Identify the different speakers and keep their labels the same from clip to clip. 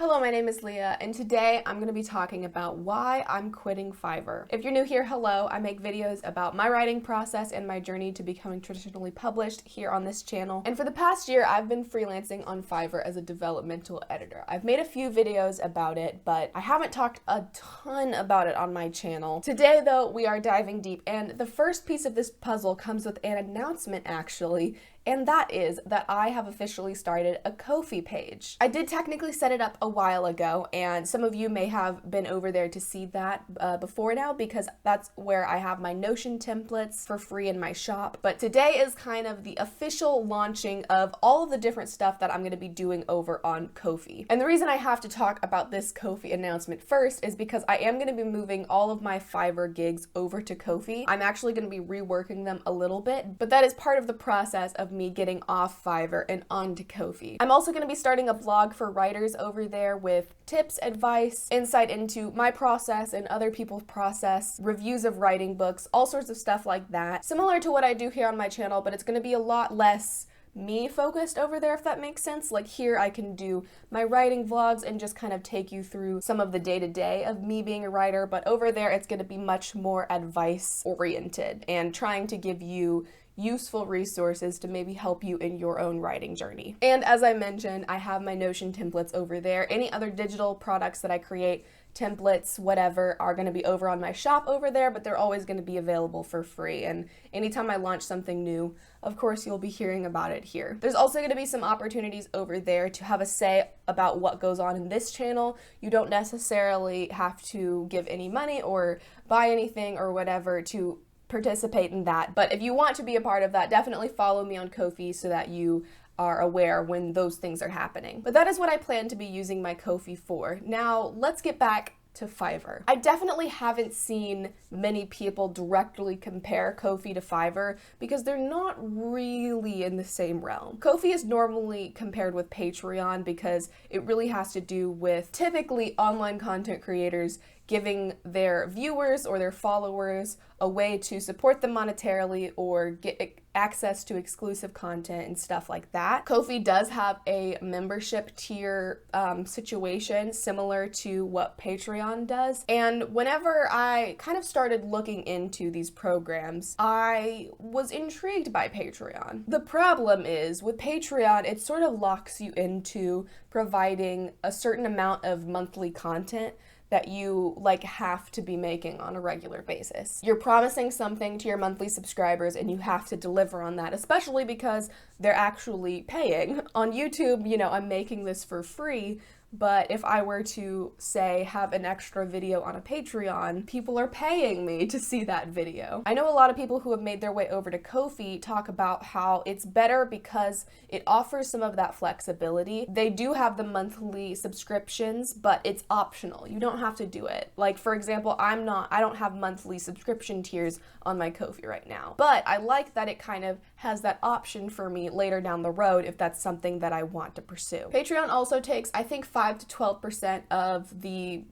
Speaker 1: Hello, my name is Leah, and today I'm going to be talking about why I'm quitting Fiverr. If you're new here, hello. I make videos about my writing process and my journey to becoming traditionally published here on this channel. And for the past year, I've been freelancing on Fiverr as a developmental editor. I've made a few videos about it, but I haven't talked a ton about it on my channel. Today, though, we are diving deep, and the first piece of this puzzle comes with an announcement, actually. And that is that I have officially started a Ko-fi page. I did technically set it up a while ago, and some of you may have been over there to see that before now, because that's where I have my Notion templates for free in my shop. But today is kind of the official launching of all of the different stuff that I'm going to be doing over on Ko-fi. And the reason I have to talk about this Ko-fi announcement first is because I am going to be moving all of my Fiverr gigs over to Ko-fi. I'm actually going to be reworking them a little bit, but that is part of the process of me getting off Fiverr and onto Ko-fi. I'm also going to be starting a blog for writers over there with tips, advice, insight into my process and other people's process, reviews of writing books, all sorts of stuff like that. Similar to what I do here on my channel, but it's going to be a lot less me focused over there, if that makes sense. Like here I can do my writing vlogs and just kind of take you through some of the day-to-day of me being a writer, but over there it's going to be much more advice oriented and trying to give you useful resources to maybe help you in your own writing journey. And as I mentioned, I have my Notion templates over there. Any other digital products that I create, templates, whatever, are going to be over on my shop over there, but they're always going to be available for free. And anytime I launch something new, of course, you'll be hearing about it here. There's also going to be some opportunities over there to have a say about what goes on in this channel. You don't necessarily have to give any money or buy anything or whatever to participate in that. But if you want to be a part of that, definitely follow me on Ko-fi so that you are aware when those things are happening. But that is what I plan to be using my Ko-fi for. Now, let's get back to Fiverr. I definitely haven't seen many people directly compare Ko-fi to Fiverr because they're not really in the same realm. Ko-fi is normally compared with Patreon because it really has to do with typically online content creators giving their viewers or their followers a way to support them monetarily or get access to exclusive content and stuff like that. Ko-fi does have a membership tier situation similar to what Patreon does. And whenever I kind of started looking into these programs, I was intrigued by Patreon. The problem is with Patreon, it sort of locks you into providing a certain amount of monthly content that you have to be making on a regular basis. You're promising something to your monthly subscribers and you have to deliver on that, especially because they're actually paying. On YouTube, I'm making this for free, but if I were to, say, have an extra video on a Patreon, people are paying me to see that video. I know a lot of people who have made their way over to Ko-fi talk about how it's better because it offers some of that flexibility. They do have the monthly subscriptions, but it's optional. You don't have to do it. Like, for example, I don't have monthly subscription tiers on my Ko-fi right now, but I like that it kind of has that option for me later down the road if that's something that I want to pursue. Patreon also takes, I think, 5 to 12% of the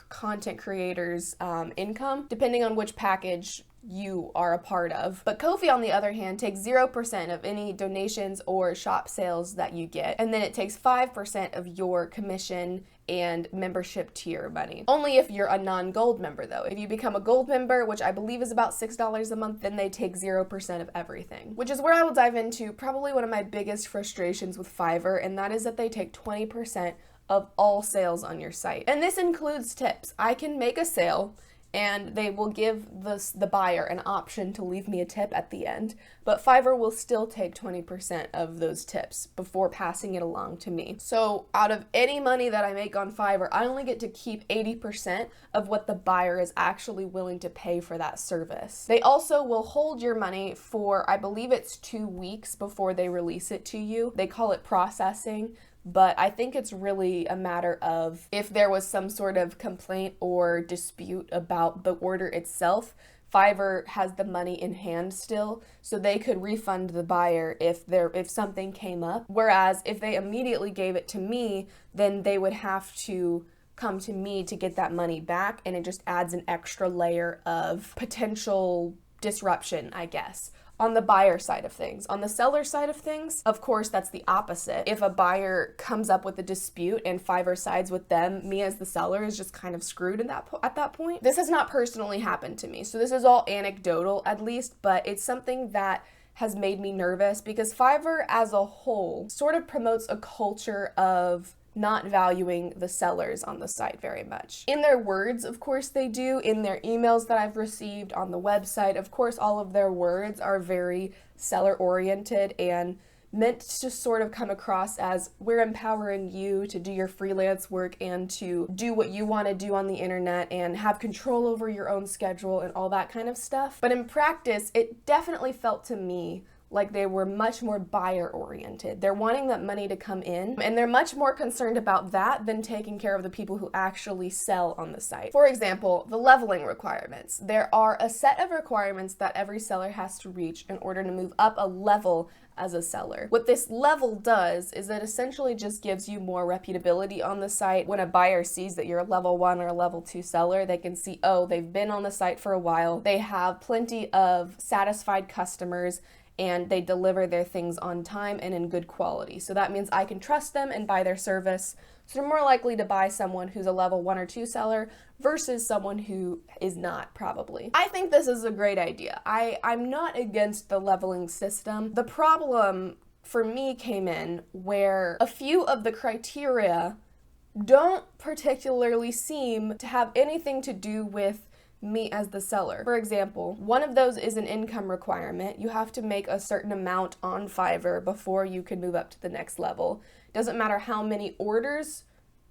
Speaker 1: content creator's income, depending on which package you are a part of. But Ko-fi, on the other hand, takes 0% of any donations or shop sales that you get, and then it takes 5% of your commission and membership tier money. Only if you're a non-gold member, though. If you become a gold member, which I believe is about $6 a month, then they take 0% of everything. Which is where I will dive into probably one of my biggest frustrations with Fiverr, and that is that they take 20% of all sales on your site. And this includes tips. I can make a sale and they will give the buyer an option to leave me a tip at the end, but Fiverr will still take 20% of those tips before passing it along to me. So out of any money that I make on Fiverr, I only get to keep 80% of what the buyer is actually willing to pay for that service. They also will hold your money for, I believe it's 2 weeks before they release it to you. They call it processing, but I think it's really a matter of if there was some sort of complaint or dispute about the order itself, Fiverr has the money in hand still, so they could refund the buyer if something came up. Whereas if they immediately gave it to me, then they would have to come to me to get that money back, and it just adds an extra layer of potential disruption, I guess, on the buyer side of things. On the seller side of things, of course, that's the opposite. If a buyer comes up with a dispute and Fiverr sides with them, me as the seller is just kind of screwed at that point. This has not personally happened to me, so this is all anecdotal at least, but it's something that has made me nervous because Fiverr as a whole sort of promotes a culture of not valuing the sellers on the site very much. In their words, of course they do. In their emails that I've received on the website, of course all of their words are very seller oriented and meant to sort of come across as we're empowering you to do your freelance work and to do what you want to do on the internet and have control over your own schedule and all that kind of stuff. But in practice, it definitely felt to me like they were much more buyer oriented. They're wanting that money to come in, and they're much more concerned about that than taking care of the people who actually sell on the site. For example, the leveling requirements. There are a set of requirements that every seller has to reach in order to move up a level as a seller. What this level does is it essentially just gives you more reputability on the site. When a buyer sees that you're a level 1 or a level 2 seller, they can see, oh, they've been on the site for a while, they have plenty of satisfied customers, and they deliver their things on time and in good quality. So that means I can trust them and buy their service. So they're more likely to buy someone who's a level 1 or 2 seller versus someone who is not, probably. I think this is a great idea. I'm not against the leveling system. The problem for me came in where a few of the criteria don't particularly seem to have anything to do with me as the seller. For example, one of those is an income requirement. You have to make a certain amount on Fiverr before you can move up to the next level. Doesn't matter how many orders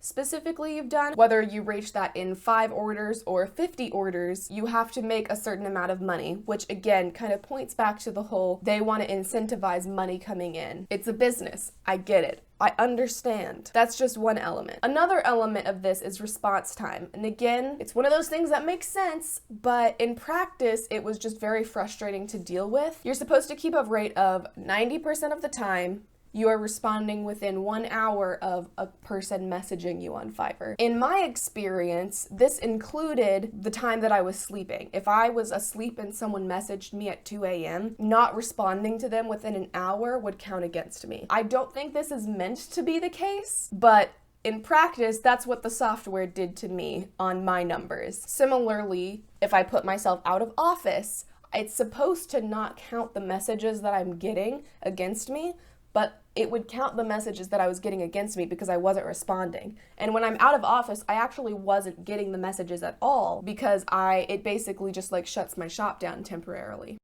Speaker 1: specifically you've done, whether you reach that in 5 orders or 50 orders, you have to make a certain amount of money, which again kind of points back to the whole they want to incentivize money coming in. It's a business. I get it. I understand. That's just one element. Another element of this is response time. And again, it's one of those things that makes sense, but in practice, it was just very frustrating to deal with. You're supposed to keep a rate of 90% of the time you are responding within 1 hour of a person messaging you on Fiverr. In my experience, this included the time that I was sleeping. If I was asleep and someone messaged me at 2 a.m., not responding to them within an hour would count against me. I don't think this is meant to be the case, but in practice, that's what the software did to me on my numbers. Similarly, if I put myself out of office, it's supposed to not count the messages that I'm getting against me, but it would count the messages that I was getting against me because I wasn't responding. And when I'm out of office, I actually wasn't getting the messages at all because it basically just like shuts my shop down temporarily.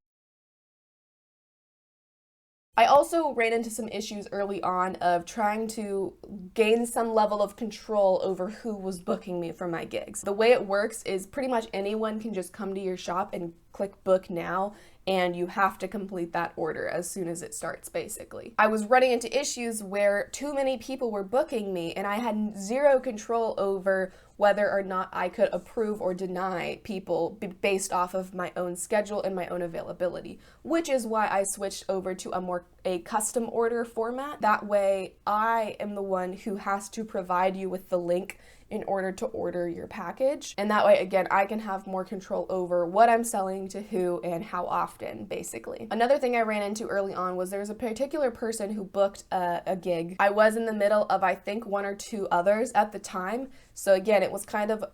Speaker 1: I also ran into some issues early on of trying to gain some level of control over who was booking me for my gigs. The way it works is pretty much anyone can just come to your shop and click book now, and you have to complete that order as soon as it starts, basically. I was running into issues where too many people were booking me and I had zero control over whether or not I could approve or deny people based off of my own schedule and my own availability, which is why I switched over to a custom order format. That way I am the one who has to provide you with the link in order to order your package. And that way, again, I can have more control over what I'm selling to who and how often, basically. Another thing I ran into early on was there was a particular person who booked a gig. I was in the middle of, I think, 1 or 2 others at the time. So again, it was kind of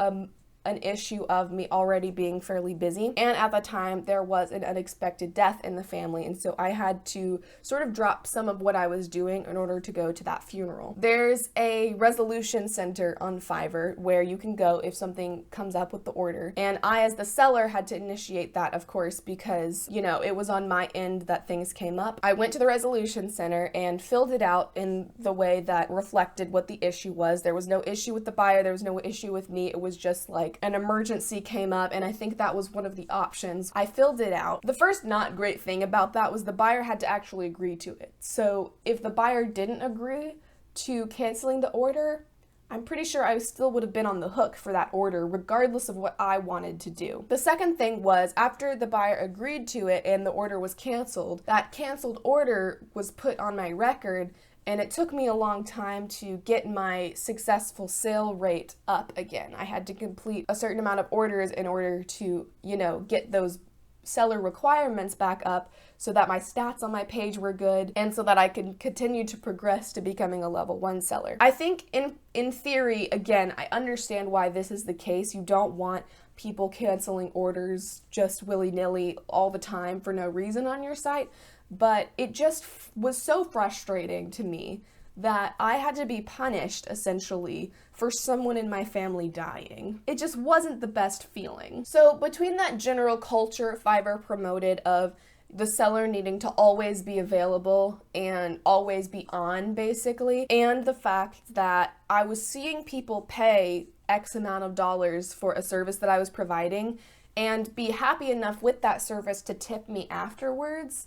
Speaker 1: an issue of me already being fairly busy. And at the time, there was an unexpected death in the family. And so I had to sort of drop some of what I was doing in order to go to that funeral. There's a resolution center on Fiverr where you can go if something comes up with the order. And I, as the seller, had to initiate that, of course, because, you know, it was on my end that things came up. I went to the resolution center and filled it out in the way that reflected what the issue was. There was no issue with the buyer. There was no issue with me. It was just like an emergency came up, and I think that was one of the options. I filled it out. The first not great thing about that was the buyer had to actually agree to it. So if the buyer didn't agree to canceling the order, I'm pretty sure I still would have been on the hook for that order, regardless of what I wanted to do. The second thing was, after the buyer agreed to it and the order was canceled, that canceled order was put on my record, and it took me a long time to get my successful sale rate up again. I had to complete a certain amount of orders in order to, you know, get those seller requirements back up so that my stats on my page were good and so that I could continue to progress to becoming a level 1 seller. I think in theory, again, I understand why this is the case. You don't want people canceling orders just willy-nilly all the time for no reason on your site, but it just was so frustrating to me that I had to be punished, essentially, for someone in my family dying. It just wasn't the best feeling. So between that general culture Fiverr promoted of the seller needing to always be available and always be on, basically, and the fact that I was seeing people pay X amount of dollars for a service that I was providing and be happy enough with that service to tip me afterwards,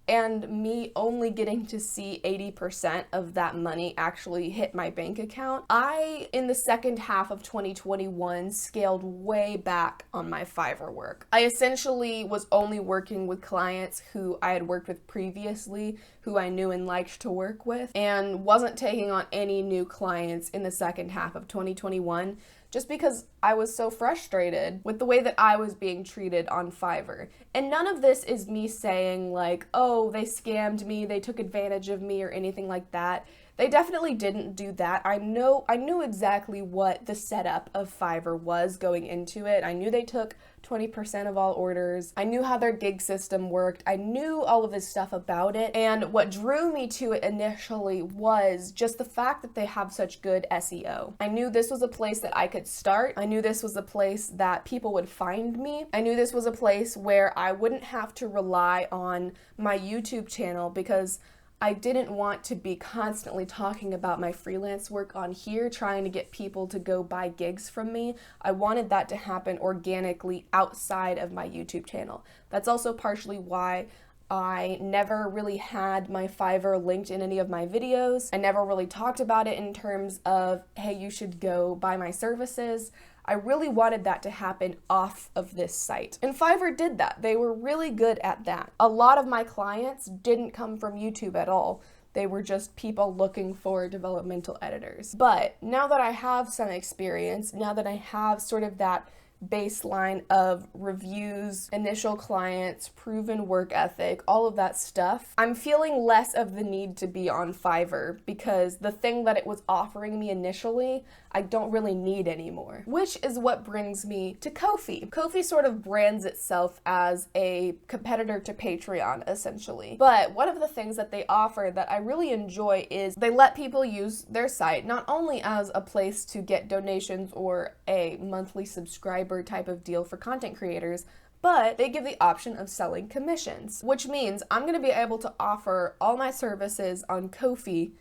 Speaker 1: and me only getting to see 80% of that money actually hit my bank account, I, in the second half of 2021, scaled way back on my Fiverr work. I essentially was only working with clients who I had worked with previously, who I knew and liked to work with, and wasn't taking on any new clients in the second half of 2021, just because I was so frustrated with the way that I was being treated on Fiverr. And none of this is me saying like, oh, they scammed me, they took advantage of me, or anything like that. They definitely didn't do that. I knew exactly what the setup of Fiverr was going into it. I knew they took 20% of all orders. I knew how their gig system worked. I knew all of this stuff about it. And what drew me to it initially was just the fact that they have such good SEO. I knew this was a place that I could start. I knew this was a place that people would find me. I knew this was a place where I wouldn't have to rely on my YouTube channel, because I didn't want to be constantly talking about my freelance work on here, trying to get people to go buy gigs from me. I wanted that to happen organically outside of my YouTube channel. That's also partially why I never really had my Fiverr linked in any of my videos. I never really talked about it in terms of, hey, you should go buy my services. I really wanted that to happen off of this site. And Fiverr did that. They were really good at that. A lot of my clients didn't come from YouTube at all. They were just people looking for developmental editors. But now that I have some experience, now that I have sort of that baseline of reviews, initial clients, proven work ethic, all of that stuff, I'm feeling less of the need to be on Fiverr, because the thing that it was offering me initially, I don't really need anymore. Which is what brings me to Ko-fi. Ko-fi sort of brands itself as a competitor to Patreon, essentially. But one of the things that they offer that I really enjoy is they let people use their site not only as a place to get donations or a monthly subscriber type of deal for content creators, but they give the option of selling commissions, which means I'm going to be able to offer all my services on Ko-fi,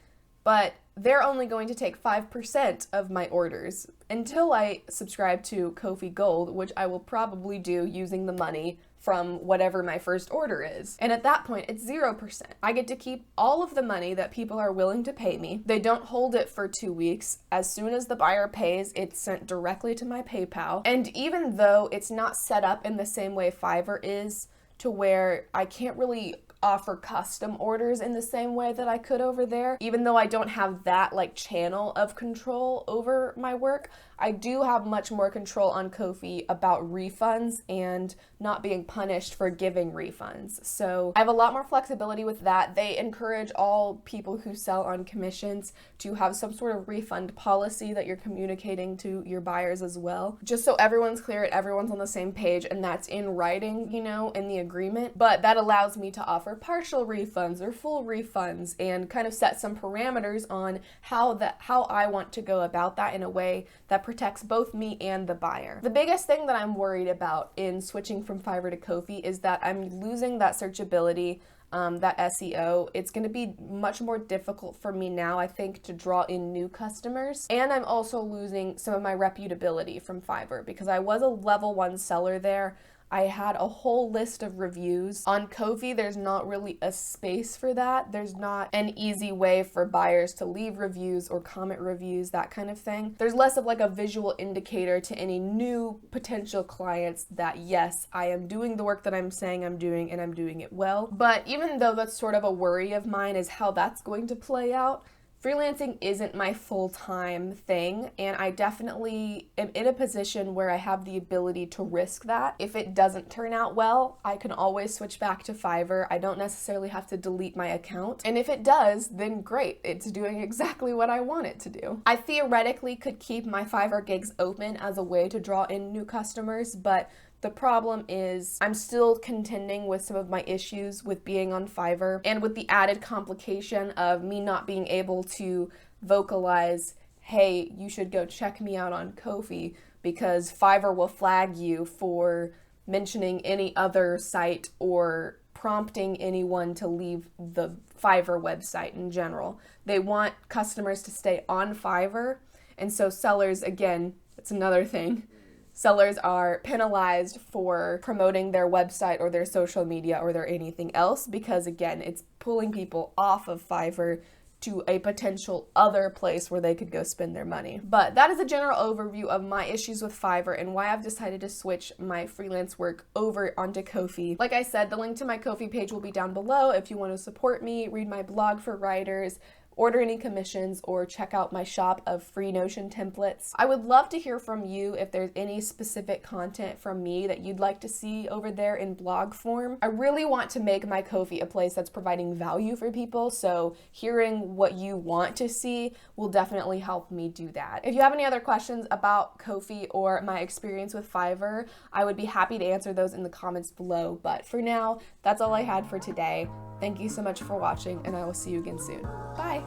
Speaker 1: but they're only going to take 5% of my orders until I subscribe to Ko-fi Gold, which I will probably do using the money from whatever my first order is. And at that point, it's 0%. I get to keep all of the money that people are willing to pay me. They don't hold it for 2 weeks. As soon as the buyer pays, it's sent directly to my PayPal. And even though it's not set up in the same way Fiverr is, to where I can't really offer custom orders in the same way that I could over there, even though I don't have that like channel of control over my work, I do have much more control on Ko-fi about refunds and not being punished for giving refunds. So I have a lot more flexibility with that. They encourage all people who sell on commissions to have some sort of refund policy that you're communicating to your buyers as well, just so everyone's clear and everyone's on the same page, and that's in writing, you know, in the agreement. But that allows me to offer partial refunds or full refunds and kind of set some parameters on how I want to go about that in a way that protects both me and the buyer. The biggest thing that I'm worried about in switching from Fiverr to Ko-fi is that I'm losing that searchability, that SEO. It's going to be much more difficult for me now, I think, to draw in new customers. And I'm also losing some of my reputability from Fiverr, because I was a level 1 seller there. I had a whole list of reviews. On Ko-fi, there's not really a space for that. There's not an easy way for buyers to leave reviews or comment reviews, that kind of thing. There's less of like a visual indicator to any new potential clients that, yes, I am doing the work that I'm saying I'm doing and I'm doing it well. But even though that's sort of a worry of mine is how that's going to play out, freelancing isn't my full-time thing, and I definitely am in a position where I have the ability to risk that. If it doesn't turn out well, I can always switch back to Fiverr. I don't necessarily have to delete my account. And if it does, then great. It's doing exactly what I want it to do. I theoretically could keep my Fiverr gigs open as a way to draw in new customers, but the problem is I'm still contending with some of my issues with being on Fiverr, and with the added complication of me not being able to vocalize, hey, you should go check me out on Ko-fi, because Fiverr will flag you for mentioning any other site or prompting anyone to leave the Fiverr website in general. They want customers to stay on Fiverr, and so sellers, again, that's another thing. Sellers are penalized for promoting their website or their social media or their anything else because, again, it's pulling people off of Fiverr to a potential other place where they could go spend their money. But that is a general overview of my issues with Fiverr and why I've decided to switch my freelance work over onto Ko-fi. Like I said, the link to my Ko-fi page will be down below if you want to support me, read my blog for writers, order any commissions, or check out my shop of free Notion templates. I would love to hear from you if there's any specific content from me that you'd like to see over there in blog form. I really want to make my Ko-fi a place that's providing value for people, so hearing what you want to see will definitely help me do that. If you have any other questions about Ko-fi or my experience with Fiverr, I would be happy to answer those in the comments below. But for now, that's all I had for today. Thank you so much for watching, and I will see you again soon. Bye!